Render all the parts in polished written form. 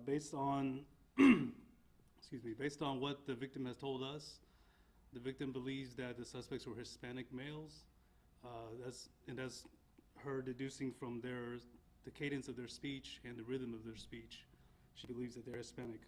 Based on, excuse me, based on what the victim has told us, the victim believes that the suspects were Hispanic males. That's her deducing from the cadence of their speech and the rhythm of their speech. She believes that they're Hispanic.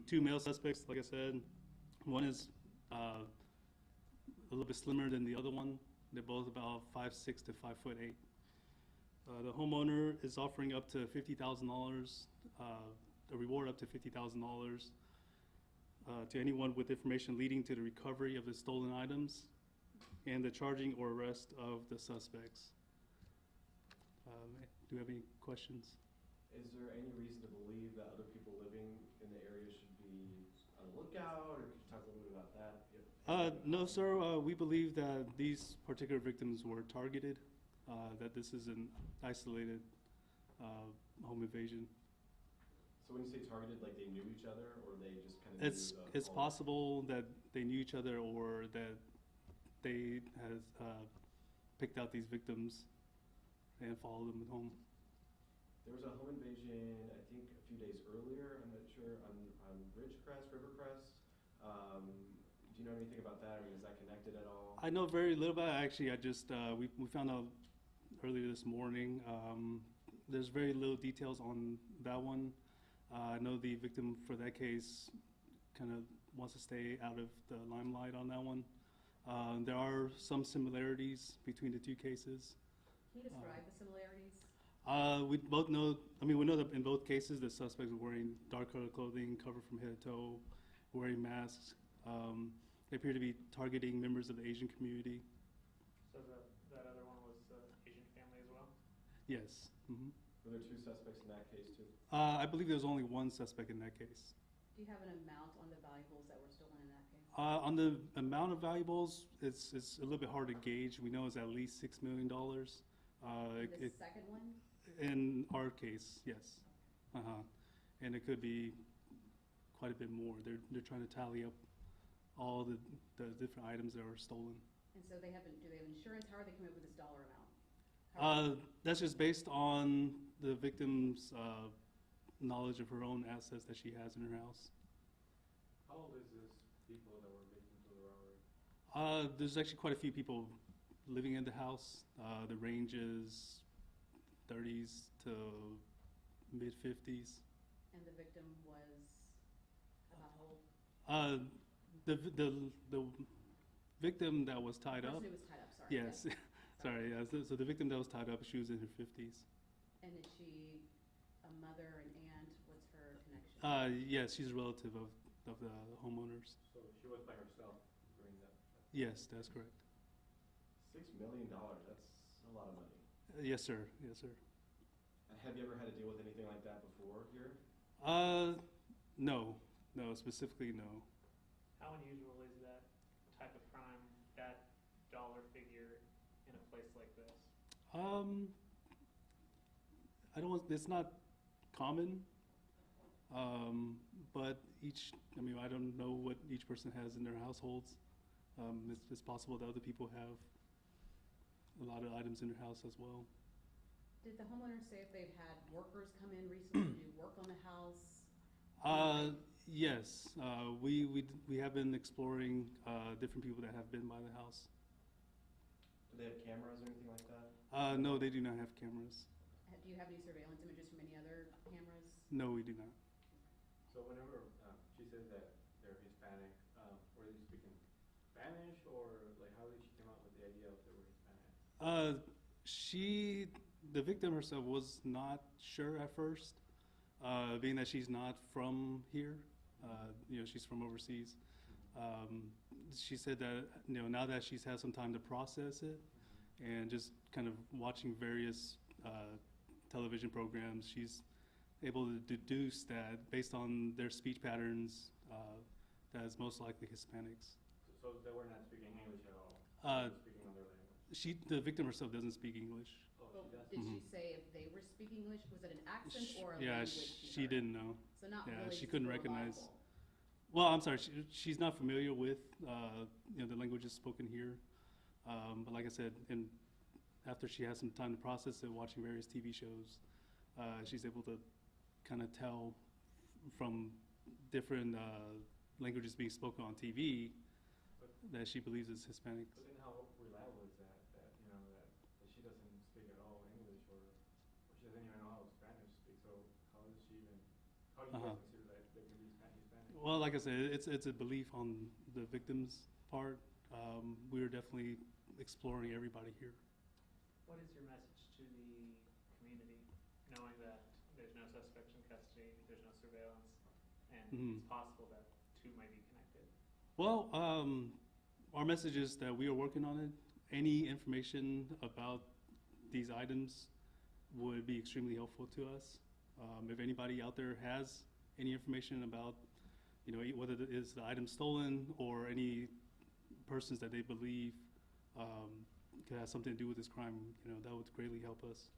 Two male suspects, like I said, one is a little bit slimmer than the other one. They're both about 5'6" to 5'8". The homeowner is offering up to $50,000, a reward up to $50,000 to anyone with information leading to the recovery of the stolen items and the charging or arrest of the suspects. Do you have any questions? Is there any reason to believe that other people living in the area should be on the lookout, or could you talk a little bit about that? No, sir. We believe that these particular victims were targeted, that this is an isolated home invasion. So when you say targeted, like they knew each other, or they just kind of It's possible that they knew each other, or that they has picked out these victims and followed them home. There was a home invasion, I think, a few days earlier. I'm not sure, on Ridgecrest, Rivercrest. Do you know anything about that? I mean, is that connected at all? I know very little about it. Actually, I just we found out earlier this morning. There's very little details on that one. I know the victim for that case kind of wants to stay out of the limelight on that one. There are some similarities between the two cases. Can you describe the similarities? We both know, we know that in both cases the suspects were wearing dark colored clothing, covered from head to toe, wearing masks. They appear to be targeting members of the Asian community. So that other one was Asian family as well? Yes. Mm-hmm. Were there two suspects in that case too? I believe there was only one suspect in that case. Do you have an amount on the valuables that were stolen in that case? On the amount of valuables, it's a little bit hard to gauge. We know it's at least $6 million. The second one? In our case, yes. And it could be quite a bit more. They're trying to tally up all the different items that were stolen. And so do they have insurance? How are they coming up with this dollar amount? That's just based on the victim's knowledge of her own assets that she has in her house. How old is this people that were victims of the robbery? There's actually quite a few people living in the house. The range is 30s to mid-50s. And the victim was about how old? The victim that was tied up. Who was tied up, sorry. Yes, Yeah. sorry. So the victim that was tied up, she was in her 50s. And is she a mother, an aunt? What's her connection? Yes, she's a relative of the homeowners. So she was by herself during that. Yes, that's correct. $6 million, that's a lot of money. Yes, sir. Yes, sir. Have you ever had to deal with anything like that before here? No, specifically no. How unusual is that type of crime, that dollar figure in a place like this? It's not common, but I don't know what each person has in their households. It's possible that other people have a lot of items in their house as well. Did the homeowners say if they've had workers come in recently to do work on the house? Yes, we have been exploring different people that have been by the house. Do they have cameras or anything like that? No, they do not have cameras. Do you have any surveillance images from any other cameras? No, we do not. So whenever she says that they're Hispanic, were they speaking Spanish, or like how did she come up with the idea that they were Hispanic? The victim herself was not sure at first, being that she's not from here. She's from overseas. She said that now that she's had some time to process it, and just kind of watching various television programs, she's able to deduce that based on their speech patterns, that is most likely Hispanics. So they were not speaking English at all? They were speaking other language? The victim herself doesn't speak English. Oh, Well, she does? did she say if they were speaking English? Was it an accent or a Yeah, language? she didn't know. So not Yeah, really she couldn't super recognize. reliable. Well, I'm sorry, she's not familiar with the languages spoken here. But like I said, after she has some time to process it, watching various TV shows, she's able to kind of tell from different languages being spoken on TV But, that she believes is Hispanic. but then how reliable is that, that, you know, that she doesn't speak at all English or she doesn't even know how Spanish to speak, so how does she even, how do you Uh-huh. guys consider that they can be Hispanic? Well, like I said, it's a belief on the victim's part. We're definitely exploring everybody here. What is your message to the community, knowing that there's no suspects in custody, there's no surveillance, and Mhm. it's possible that two might be connected? Well, our message is that we are working on it. Any information about these items would be extremely helpful to us. If anybody out there has any information about, you know, whether it is the item stolen or any persons that they believe could have something to do with this crime, you know, that would greatly help us.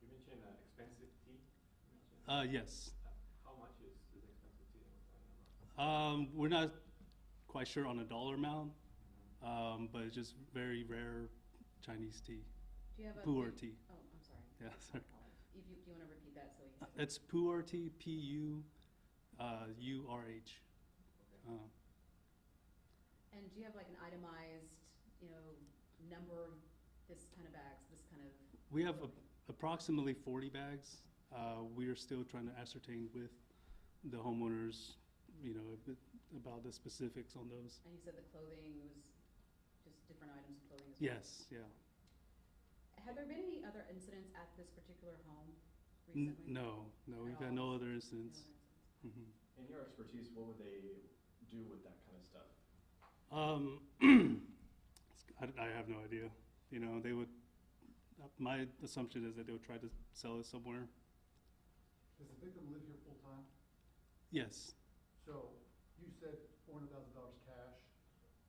You mentioned expensive tea. You mentioned, Yes. how much is this expensive tea that we're talking about? We're not quite sure on a dollar amount, but it's just very rare Chinese tea, Do you have a? pu'er tea. Oh, I'm sorry. Yeah, I sorry. apologize. If you, do you wanna repeat that so we can? It's pu'er tea, P-U-U-R-H. Okay. And do you have like an itemized, you know, number of this kind of bags, this kind of? We have approximately 40 bags. We are still trying to ascertain with the homeowners, you know, about the specifics on those. And you said the clothing was just different items of clothing as well? Yes, yeah. Have there been any other incidents at this particular home recently? No, we've had At no all? other No incidents. other incidents. Mhm. In your expertise, what would they do with that kind of stuff? I have no idea. You know, they would, my assumption is that they would try to sell it somewhere. Does the victim live here full-time? Yes. So you said $400,000 cash.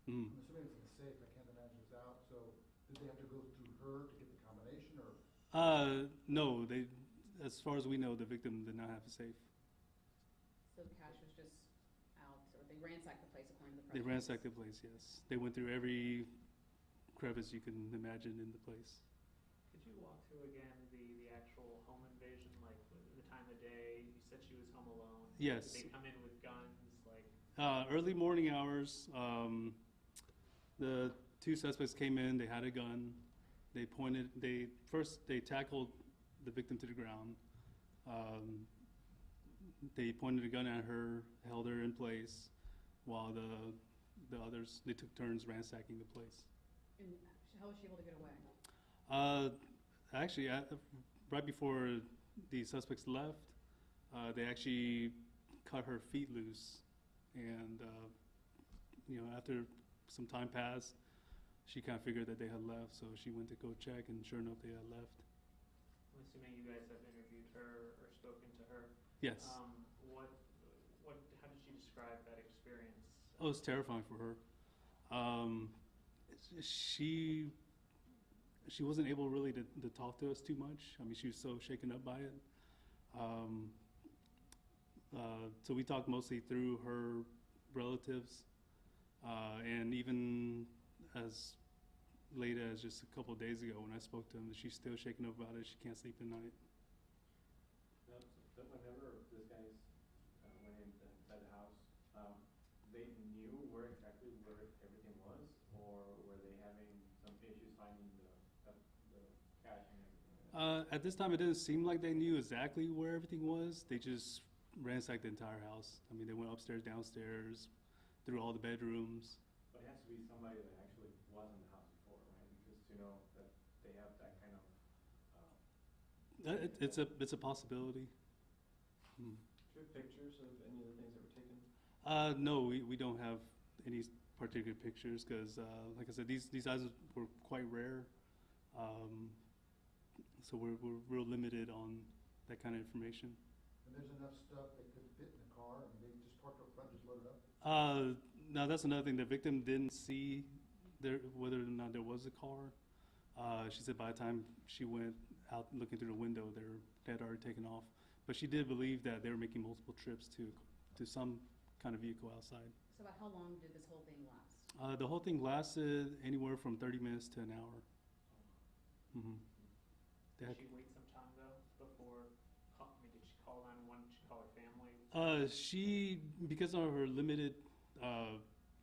Mm. I'm assuming it's in the safe. I can't imagine it's out. So did they have to go through her to get the combination or? No, as far as we know, the victim did not have a safe. So the cash was just out, or they ransacked the place according to the press They release? ransacked the place, yes. They went through every crevice you can imagine in the place. Could you walk through again the actual home invasion, like the time of day? You said she was home alone. Yes. Did they come in with guns, like? Early morning hours, the two suspects came in, they had a gun. They tackled the victim to the ground. They pointed a gun at her, held her in place, while the others, they took turns ransacking the place. And how was she able to get away? Actually, right before the suspects left, they actually cut her feet loose. And, you know, after some time passed, she kind of figured that they had left, so she went to go check, and sure enough, they had left. I'm assuming you guys have interviewed her or spoken to her. Yes. How did she describe that experience? Oh, it was terrifying for her. She wasn't able really to talk to us too much. I mean, she was so shaken up by it. So we talked mostly through her relatives, and even as late as just a couple of days ago when I spoke to him, she's still shaken up about it. She can't sleep at night. Now, so whenever these guys went inside the house, they knew where exactly where everything was, or were they having some issues finding the cash and everything? At this time, it didn't seem like they knew exactly where everything was. They just ransacked the entire house. I mean, they went upstairs, downstairs, through all the bedrooms. But it has to be somebody that actually was in the house before, right? Because to know that they have that kind of. It's a possibility. Hmm. Do you have pictures of any of the things that were taken? No, we don't have any particular pictures because, like I said, these items were quite rare. So we're real limited on that kind of information. And there's enough stuff that could fit in the car and they just parked up front, just load it up? Now that's another thing. The victim didn't see whether or not there was a car. She said by the time she went out looking through the window, they had already taken off. But she did believe that they were making multiple trips to some kind of vehicle outside. So about how long did this whole thing last? The whole thing lasted anywhere from 30 minutes to an hour. Mm-hmm. Did she wait some time though before? Did she call 911 She, because of her limited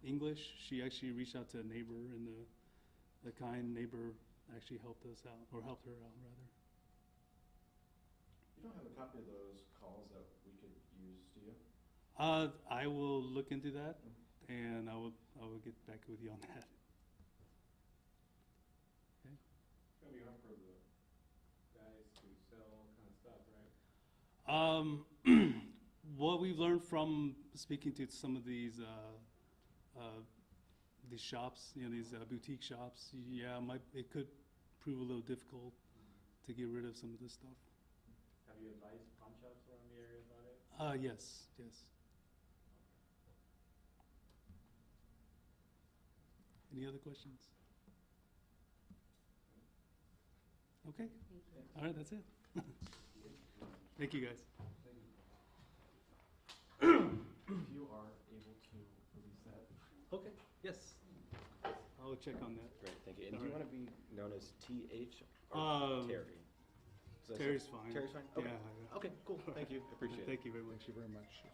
English, she actually reached out to a neighbor, and the kind neighbor actually helped us out, or helped her out rather. You don't have a copy of those calls that we could use, do you? I will look into that, and I will get back with you on that. It's gonna be hard for the guys to sell all kind of stuff, right? What we've learned from speaking to some of these shops, these boutique shops, yeah, it could prove a little difficult to get rid of some of this stuff. Have you advised pawn shops around the area about it? Yes. Any other questions? Okay. Thank you. All right, that's it. Thank you, guys. If you are able to release that. Okay. Yes. I'll check on that. Great, thank you. And All do you right. want to be known as TH or Terry? Does that Terry's sound- fine. Terry's fine? Okay. Yeah. Okay, cool. Thank you. I appreciate it. Thank you very much. Thank you very much, sir.